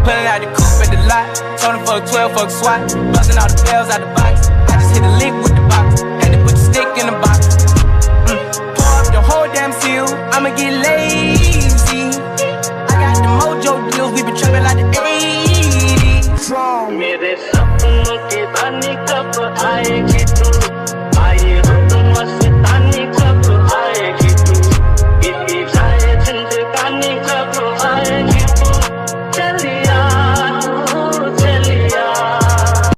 Pulling out the coupe at the lot. Tony fuck 12, fuck SWAT. Busting all the bells out the box. I just hit a lick with the box. Had to put the stick in the box. Pour up the whole damn seal. I'ma get lazy. I got the mojo deals. We been trapping like the 80s. मेरे सपनों की रानी कब आएगी